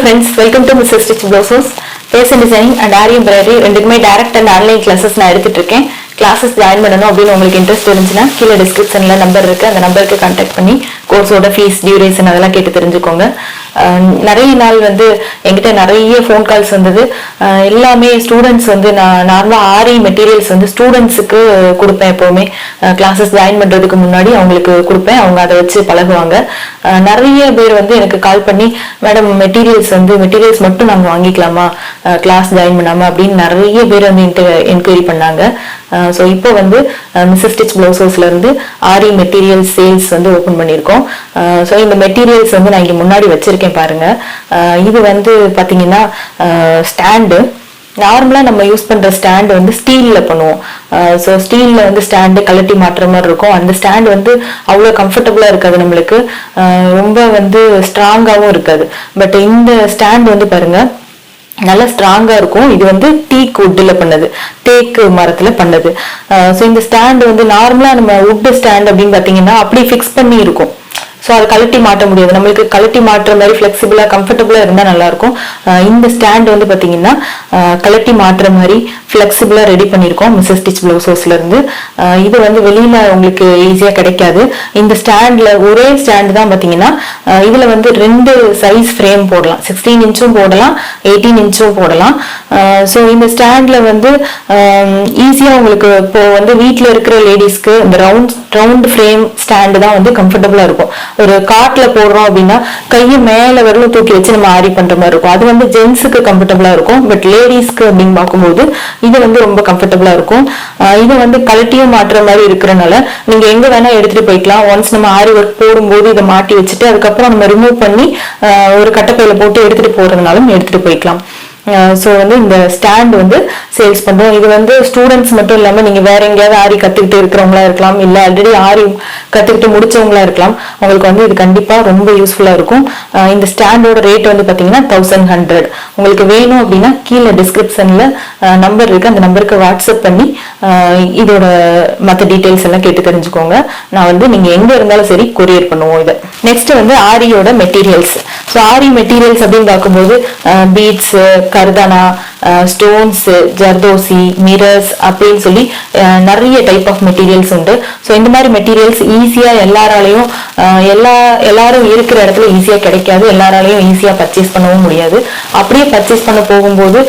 friends, welcome to Mrs. Stitch Blouses, Fashion Designing and Aari Embroidery. ரெண்டுக்குமே direct and online classes நான் எடுத்துட்டு இருக்கேன். Classes join பண்ணனும் அப்படினு உங்களுக்கு இன்ட்ரஸ்ட் இருந்துச்சுனா கீழ descriptionல நம்பர் இருக்கு. அந்த நம்பருக்கு कांटेक्ट பண்ணி கோர்ஸோட ஃபீஸ், டியூரேஷன் அதெல்லாம் கேட்டு தெரிஞ்சுக்கோங்க. நிறைய நாள் வந்து என்கிட்ட நிறைய ஃபோன் கால்ஸ் வந்தது. எல்லாமே ஸ்டூடெண்ட்ஸ் வந்து நான் நார்மலா ஆரி மெட்டீரியல்ஸ் வந்து ஸ்டூடெண்ட்ஸுக்கு கொடுப்பேன். எப்பவுமே கிளாஸஸ் ஜாயின் பண்றதுக்கு முன்னாடி அவங்களுக்கு கொடுப்பேன். அவங்க அதை வச்சு பழகுவாங்க. நிறைய பேர் வந்து எனக்கு கால் பண்ணி, மேடம் மெட்டீரியல்ஸ் மட்டும் நாங்க வாங்கிக்கலாமா கிளாஸ் ஜாயின் பண்ணாம அப்படின்னு நிறைய பேர் வந்து என்கொயரி பண்ணாங்க. ஸோ இப்போ வந்து மிஸ்ஸஸ் ஸ்டிச் பிளவுசஸ்ல இருந்து ஆரி மெட்டீரியல் சேல்ஸ் வந்து ஓபன் பண்ணியிருக்கோம். ஸோ இந்த மெட்டீரியல்ஸ் வந்து நான் இங்க முன்னாடி வச்சிருக்கேன் பாருங்க. இது வந்து பாத்தீங்கன்னா ஸ்டாண்டு. நார்மலா நம்ம யூஸ் பண்ற ஸ்டாண்ட் வந்து ஸ்டீல்ல பண்ணுவோம். ஸோ ஸ்டீல்ல வந்து ஸ்டாண்டு கழட்டி மாட்டுற மாதிரி இருக்கும். அந்த ஸ்டாண்ட் வந்து அவ்வளோ கம்ஃபர்டபுளா இருக்காது, நம்மளுக்கு ரொம்ப வந்து ஸ்ட்ராங்காகவும் இருக்காது. பட் இந்த ஸ்டாண்ட் வந்து பாருங்க நல்லா ஸ்ட்ராங்கா இருக்கும். இது வந்து டீக் வுட்ல பண்ணது, தேக்கு மரத்துல பண்ணது. ஸோ இந்த ஸ்டாண்ட் வந்து நார்மலா நம்ம வுட் ஸ்டாண்ட் அப்படின்னு பாத்தீங்கன்னா அப்படி ஃபிக்ஸ் பண்ணி இருக்கும். ஸோ அதை கழட்டி மாட்ட முடியாது. நம்மளுக்கு கழட்டி மாட்டுற மாதிரி ஃபிளெக்சிபிளா கம்ஃபர்டபுளா இருந்தா நல்லா இருக்கும். இந்த ஸ்டாண்ட் வந்து பாத்தீங்கன்னா கழட்டி மாட்டுற மாதிரி ஃபிளெக்சிபிளா ரெடி பண்ணிருக்கோம் மிஸ்ஸஸ் ஸ்டிச் பிளவுசஸ்ல இருந்து. இது வந்து வெளியில உங்களுக்கு ஈஸியா கிடைக்காது. இந்த ஸ்டாண்ட்ல ஒரே ஸ்டாண்ட் தான் பாத்தீங்கன்னா இதுல வந்து 2 சைஸ் ஃப்ரேம் போடலாம். 16 இன்ச்சும் போடலாம், 18 இன்ச்சும் போடலாம். ஸோ இந்த ஸ்டாண்ட்ல வந்து ஈஸியா உங்களுக்கு இப்போ வந்து வீட்டுல இருக்கிற லேடிஸ்க்கு இந்த ரவுண்ட் ஃப்ரேம் ஸ்டாண்டு தான் வந்து கம்ஃபர்டபுளா இருக்கும். ஒரு காட்ல போடுறோம் அப்படின்னா கையை மேல வரலும் தூக்கி வச்சு நம்ம ஆரி பண்ற மாதிரி இருக்கும். அது வந்து ஜென்ஸுக்கு கம்ஃபர்டபுளா இருக்கும். பட் லேடிஸ்க்கு அப்படின்னு பார்க்கும்போது இது வந்து ரொம்ப கம்ஃபர்டபுளா இருக்கும். இது வந்து கழட்டியும் மாட்டுற மாதிரி இருக்கிறனால நீங்க எங்க வேணா எடுத்துட்டு போய்க்கலாம். ஒன்ஸ் நம்ம ஆரி ஒர்க் போடும்போது இதை மாட்டி வச்சுட்டு அதுக்கப்புறம் நம்ம ரிமூவ் பண்ணி ஒரு கட்டப்பையில போட்டு எடுத்துட்டு போறதுனாலும் எடுத்துட்டு போய்க்கலாம். ஸோ வந்து இந்த ஸ்டாண்ட் வந்து சேல்ஸ் பண்றோம். இது வந்து ஸ்டூடெண்ட்ஸ் மட்டும் இல்லாம நீங்க வேற எங்கேயாவது ஆரி கத்துக்கிட்டு இருக்கிறவங்களா இருக்கலாம், இல்ல ஆல்ரெடி ஆரி கத்துக்கிட்டு முடிச்சவங்களா இருக்கலாம். உங்களுக்கு வந்து இது கண்டிப்பா ரொம்ப யூஸ்ஃபுல்லா இருக்கும். இந்த ஸ்டாண்டோட ரேட் வந்து பாத்தீங்கன்னா 1100. உங்களுக்கு வேணும் அப்படின்னா கீழே டிஸ்கிரிப்ஷன்ல நம்பர் இருக்கு. அந்த நம்பருக்கு வாட்ஸ்அப் பண்ணி இதோட மற்ற டீடைல்ஸ் எல்லாம் கேட்டு தெரிஞ்சுக்கோங்க. நான் வந்து நீங்க எங்க இருந்தாலும் சரி கொரியர் பண்ணுவோம். இது நெக்ஸ்ட் வந்து ஆரியோட மெட்டீரியல்ஸ். ஸோ ஆரி மெட்டீரியல்ஸ் அப்படின்னு பார்க்கும்போது பீட்ஸ், கர்தானா, ஸ்டோன்ஸ், ஜர்தோசி, மிரர்ஸ் அப்படின்னு சொல்லி நிறைய டைப் ஆஃப் மெட்டீரியல்ஸ் உண்டு. ஸோ இந்த மாதிரி மெட்டீரியல்ஸ் ஈஸியா எல்லாரும் இருக்கிற இடத்துல ஈஸியா கிடைக்காது. எல்லாராலையும் ஈஸியா பர்ச்சேஸ் பண்ணவும் முடியாது. அப்படியே பர்ச்சேஸ் பண்ண போகும்போது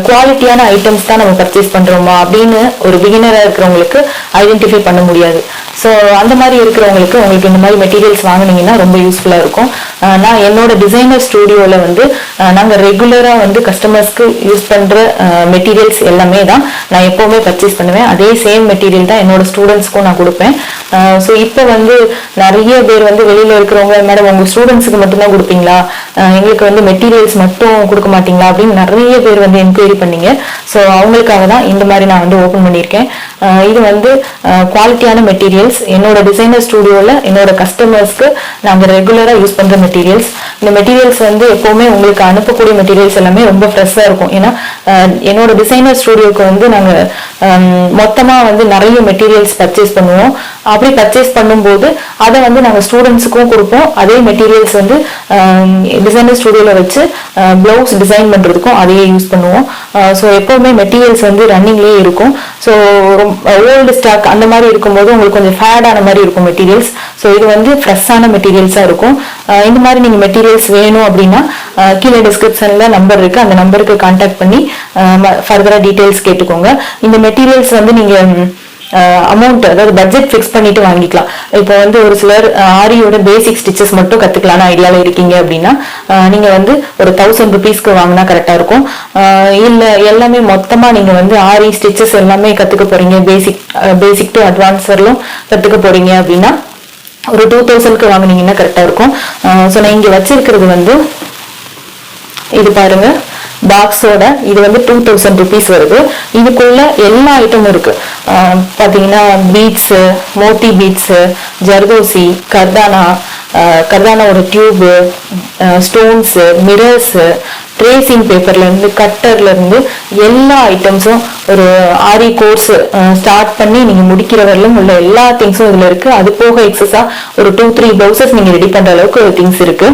குவாலிட்டியான ஐட்டம்ஸ் தான் நம்ம பர்ச்சேஸ் பண்றோமா அப்படின்னு ஒரு பிகினரா இருக்கிறவங்களுக்கு ஐடென்டிஃபை பண்ண முடியாது. ஸோ அந்த மாதிரி இருக்கிறவங்களுக்கு உங்களுக்கு இந்த மாதிரி மெட்டீரியல்ஸ் வாங்கினீங்கன்னா ரொம்ப யூஸ்ஃபுல்லா இருக்கும். நான் என்னோட டிசைனர் ஸ்டுடியோல வந்து நாங்க ரெகுலரா வந்து கஸ்டமர்ஸ்க்கு யூஸ் பண்ற மெட்டீரியல்ஸ் எல்லாமே தான் நான் எப்பவுமே பர்ச்சேஸ் பண்ணுவேன். அதே சேம் மெட்டீரியல் தான் என்னோட ஸ்டூடெண்ட்ஸ்க்கும் நான் கொடுப்பேன். ஸோ இப்போ வந்து நிறைய பேர் வந்து வெளியில இருக்கிறவங்க, மேடம் உங்க ஸ்டூடெண்ட்ஸுக்கு மட்டும்தான் கொடுப்பீங்களா, எங்களுக்கு வந்து மெட்டீரியல்ஸ் மட்டும் கொடுக்க மாட்டீங்களா அப்படின்னு நிறைய பேர் வந்து என்கொயரி பண்ணீங்க. ஸோ அவங்களுக்காக தான் இந்த மாதிரி நான் வந்து ஓபன் பண்ணியிருக்கேன். இது வந்து குவாலிட்டியான மெட்டீரியல்ஸ் என்னோட டிசைனர் ஸ்டுடியோல என்னோட கஸ்டமர்ஸ்க்கு நாங்க ரெகுலரா யூஸ் பண்ற மெட்டீரியல்ஸ். இந்த மெட்டீரியல்ஸ் வந்து எப்பவுமே உங்களுக்கு அனுப்பக்கூடிய மெட்டீரியல்ஸ் எல்லாமே ரொம்ப ஃப்ரெஷ்ஷா இருக்கும். ஏன்னா என்னோட டிசைனர் ஸ்டுடியோக்கு வந்து நாங்க மொத்தமா வந்து நிறைய மெட்டீரியல்ஸ் பர்ச்சேஸ் பண்ணுவோம். அப்படி பர்ச்சேஸ் பண்ணும்போது அதை வந்து நாங்க ஸ்டூடெண்ட்ஸுக்கும் கொடுப்போம். அதே மெட்டீரியல்ஸ் வந்து டிசைனர் ஸ்டுடியோல வச்சு பிளவுஸ் டிசைன் பண்றதுக்கும் அதையே யூஸ் பண்ணுவோம். ஸோ எப்பவுமே மெட்டீரியல்ஸ் வந்து ரன்னிங்லேயே இருக்கும். ஸோ ஓல்டு ஸ்டாக் அந்த மாதிரி இருக்கும்போது உங்களுக்கு கொஞ்சம் ஃபேடான மாதிரி இருக்கும் மெட்டீரியல்ஸ். ஸோ இது வந்து ஃப்ரெஷ்ஷான மெட்டீரியல்ஸா இருக்கும். இந்த மாதிரி நீங்க மெட்டீரியல்ஸ் வேணும் அப்படின்னா கீழே டிஸ்கிரிப்ஷன்ல நம்பர் இருக்கு. அந்த நம்பருக்கு கான்டாக்ட் பண்ணி ஃபர்தரா டீடைல்ஸ் கேட்டுக்கோங்க. இந்த மெட்டீரியல்ஸ் வந்து நீங்க அமௌண்ட், அதாவது பட்ஜெட் ஃபிக்ஸ் பண்ணிட்டு வாங்கிக்கலாம். இப்போ வந்து ஒரு சிலர் ஆரியோட பேசிக் ஸ்டிச்சஸ் மட்டும் கத்துக்கலாம்னு ஐடியால இருக்கீங்க அப்படின்னா நீங்க வந்து ஒரு 1000 rupeesக்கு வாங்கினா கரெக்டா இருக்கும். இல்ல எல்லாமே மொத்தமா நீங்க வந்து ஆரி ஸ்டிச்சஸ் எல்லாமே கத்துக்க போறீங்க, பேசிக் டு அட்வான்ஸ் வரலும் கத்துக்க போறீங்க அப்படின்னா ஒரு 2000க்கு வாங்கினீங்கன்னா கரெக்டா இருக்கும். ஸோ நான் இங்க வச்சிருக்கிறது வந்து இது பாருங்க, பாக்ஸோட இது வந்து 2000 rupees வருது. இதுக்குள்ள எல்லா ஐட்டமும் இருக்கு. பாத்தீங்கன்னா பீட்ஸ், மோட்டி பீட்ஸ், ஜர்தோசி, கர்தானாவோட டியூப், ஸ்டோன்ஸ், மிரர்ஸ், ட்ரேசிங் பேப்பர்ல இருந்து கட்டர்ல இருந்து எல்லா ஐட்டம்ஸும் ஒரு ஆரி கோர்ஸ் ஸ்டார்ட் பண்ணி நீங்க முடிக்கிற வரலும் உள்ள எல்லா திங்ஸும் இதுல இருக்கு. அது போக எக்ஸஸா ஒரு 2-3 பிளவுசஸ் நீங்க ரெடி பண்ற அளவுக்கு ஒரு திங்ஸ் இருக்கு.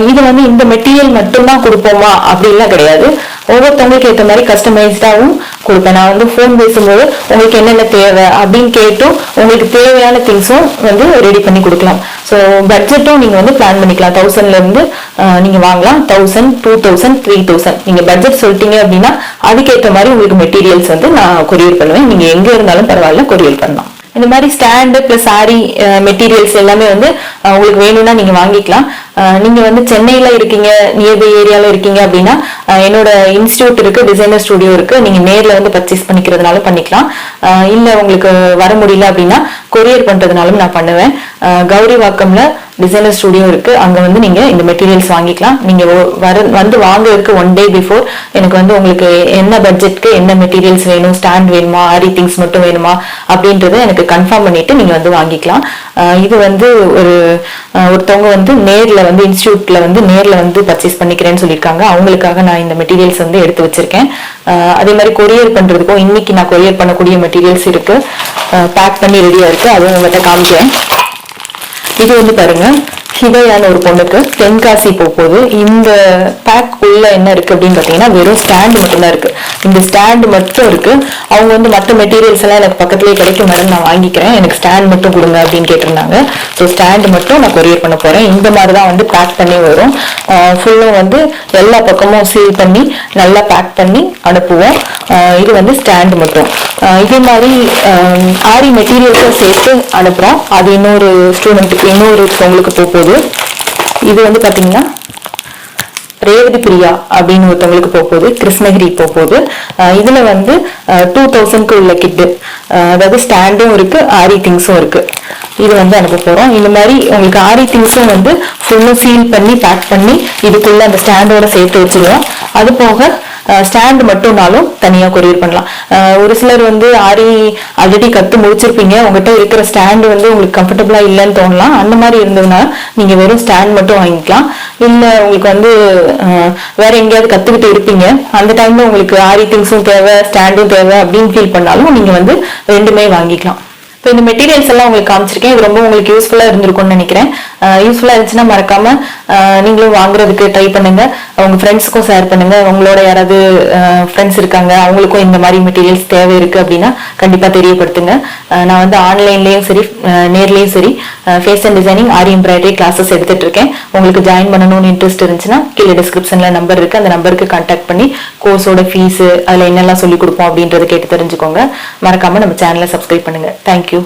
இது வந்து இந்த மெட்டீரியல் மட்டும்தான் கொடுப்போமா அப்படின்லாம் கிடையாது. ஒவ்வொருத்தவங்களுக்கு ஏற்ற மாதிரி கஸ்டமைஸ்டாவும் கொடுப்பேன். நான் வந்து ஃபோன் பேசும்போது உங்களுக்கு என்னென்ன தேவை அப்படின்னு கேட்டும் உங்களுக்கு தேவையான திங்ஸும் வந்து ரெடி பண்ணி கொடுக்கலாம். ஸோ பட்ஜெட்டும் நீங்க வந்து பிளான் பண்ணிக்கலாம். 1000ல இருந்து நீங்க வாங்கலாம். 1000, 2000, 3000 நீங்க பட்ஜெட் சொல்லிட்டீங்க அப்படின்னா அதுக்கேற்ற மாதிரி உங்களுக்கு மெட்டீரியல்ஸ் வந்து நான் கொரியர் பண்ணுவேன். நீங்க எங்க இருந்தாலும் பரவாயில்ல, கொரியர் பண்ணலாம். இந்த மாதிரி ஸ்டாண்டு பிளஸ் சாரி மெட்டீரியல்ஸ் எல்லாமே வந்து உங்களுக்கு வேணும்னா நீங்க வாங்கிக்கலாம். நீங்க வந்து சென்னையில இருக்கீங்க, நியர்பை ஏரியால இருக்கீங்க அப்படின்னா என்னோட இன்ஸ்டியூட் இருக்கு, டிசைனர் ஸ்டுடியோ இருக்கு. நீங்க நேர்ல வந்து பர்ச்சேஸ் பண்ணிக்கிறதுனாலும் பண்ணிக்கலாம். இல்ல உங்களுக்கு வர முடியல அப்படின்னா கொரியர் பண்றதுனாலும் நான் பண்ணுவேன். கௌரிவாக்கம்ல டிசைனர் ஸ்டுடியோ இருக்கு. அங்க வந்து நீங்க இந்த மெட்டீரியல்ஸ் வாங்கிக்கலாம். நீங்க வந்து வாங்குறதுக்கு 1 day பிஃபோர் எனக்கு வந்து உங்களுக்கு என்ன பட்ஜெட்க்கு என்ன மெட்டீரியல்ஸ் வேணும், ஸ்டாண்ட் வேணுமா, ஆரி திங்ஸ் மட்டும் வேணுமா அப்படின்றத எனக்கு கன்ஃபார்ம் பண்ணிட்டு நீங்க வந்து வாங்கிக்கலாம். இது வந்து ஒருத்தவங்க வந்து நேர்ல வந்து இன்ஸ்டியூட்ல வந்து நேர்ல வந்து பர்ச்சேஸ் பண்ணிக்கிறேன்னு சொல்லியிருக்காங்க. அவங்களுக்காக நான் இந்த மெட்டீரியல்ஸ் வந்து எடுத்து வச்சிருக்கேன். அதே மாதிரி கொரியர் பண்றதுக்கும் இன்னைக்கு நான் கொரியர் பண்ணக்கூடிய மெட்டீரியல்ஸ் இருக்கு, பேக் பண்ணி ரெடியா இருக்கு. அதுவும் உங்கள்கிட்ட காமிக்கிறேன். இது வந்து பாருங்க, ஹிதையான ஒரு பொண்ணுக்கு தென்காசி போகுது. இந்த பேக் உள்ள என்ன இருக்கு அப்படின்னு பாத்தீங்கன்னா வெறும் ஸ்டாண்டு மட்டும்தான் இருக்கு. இந்த ஸ்டாண்டு மட்டும் இருக்கு. அவங்க வந்து மற்ற மெட்டீரியல்ஸ் எல்லாம் எனக்கு பக்கத்துலேயே கிடைக்கும் மேடம், நான் வாங்கிக்கிறேன், எனக்கு ஸ்டாண்ட் மட்டும் கொடுங்க அப்படின்னு கேட்டிருந்தாங்க. ஸோ ஸ்டாண்டு மட்டும் நான் கொரியர் பண்ண போறேன். இந்த மாதிரி தான் வந்து பேக் பண்ணி வரும். ஃபுல்லும் வந்து எல்லா பக்கமும் சீல் பண்ணி நல்லா பேக் பண்ணி அனுப்புவோம். இது வந்து ஸ்டாண்டு மட்டும். இதே மாதிரி ஆரி மெட்டீரியல்ஸை சேர்த்து அனுப்புறோம். அது இன்னொரு ஸ்டூடெண்ட்டுக்கு இன்னொருத்தவங்களுக்கு போகுது. இது வந்து பாத்தீங்கன்னா ரேவதி பிரியா அப்படின்னு ஒருத்தவங்களுக்கு போகுது, கிருஷ்ணகிரி போகுது. இதுல வந்து 2000க்கு உள்ள கிட்டு, அதாவது ஸ்டாண்டும் இருக்கு, ஆரி திங்ஸும் இருக்கு. இது வந்து அனுப்ப போறோம். இந்த மாதிரி உங்களுக்கு ஆரி திங்ஸும் வந்து ஃபுல்லும் சீல் பண்ணி பேக் பண்ணி இதுக்குள்ள அந்த ஸ்டாண்டோட சேர்த்து வச்சிருவோம். அது போக ஸ்டாண்ட் மட்டும்னாலும் தனியா கொரியர் பண்ணலாம். ஒரு சிலர் வந்து ஆரி ஆல்ரெடி கத்து முடிச்சிருப்பீங்க, உங்ககிட்ட இருக்கிற ஸ்டாண்ட் வந்து உங்களுக்கு கம்ஃபர்டபுளா இல்லைன்னு தோணலாம். அந்த மாதிரி இருந்ததுன்னா நீங்க வெறும் ஸ்டாண்ட் மட்டும் வாங்கிக்கலாம். இல்ல உங்களுக்கு வந்து வேற எங்கேயாவது கத்துக்கிட்டு இருப்பீங்க, அந்த டைம்ல உங்களுக்கு ஆரி திங்ஸும் தேவை ஸ்டாண்டும் தேவை அப்படின்னு ஃபீல் பண்ணாலும் நீங்க வந்து ரெண்டுமே வாங்கிக்கலாம். இப்போ இந்த மெட்டீரியல்ஸ் எல்லாம் உங்களுக்கு காமிச்சிருக்கேன். இது ரொம்ப உங்களுக்கு யூஸ்ஃபுல்லா இருந்திருக்கும்னு நினைக்கிறேன். யூஸ்ஃபுல்லா இருந்துச்சுன்னா மறக்காம நீங்களும் வாங்குறதுக்கு ட்ரை பண்ணுங்க. உங்க ஃப்ரெண்ட்ஸுக்கும் ஷேர் பண்ணுங்க. உங்களோட யாராவது ஃப்ரெண்ட்ஸ் இருக்காங்க, அவங்களுக்கும் இந்த மாதிரி மெட்டீரியல்ஸ் தேவை இருக்கு அப்படின்னா கண்டிப்பா தெரியப்படுத்துங்க. நான் வந்து ஆன்லைன்லயும் சரி நேர்லயும் சரி ஃபேஷன் டிசைனிங் ஆரி எம்ப்ராய்டரி கிளாஸஸ் எடுத்துட்டு இருக்கேன். உங்களுக்கு ஜாயின் பண்ணணும்னு இன்ட்ரெஸ்ட் இருந்துச்சுன்னா கீழே டிஸ்கிரிப்ஷன்ல நம்பர் இருக்கு, அந்த நம்பருக்கு கான்டாக்ட் பண்ணி கோர்ஸோட ஃபீஸ் அதுல என்னெல்லாம் சொல்லி கொடுப்போம் அப்படின்றத கேட்டு தெரிஞ்சுக்கோங்க. மறக்காம நம்ம சேனலை சப்ஸ்கிரைப் பண்ணுங்க. தேங்க்யூ.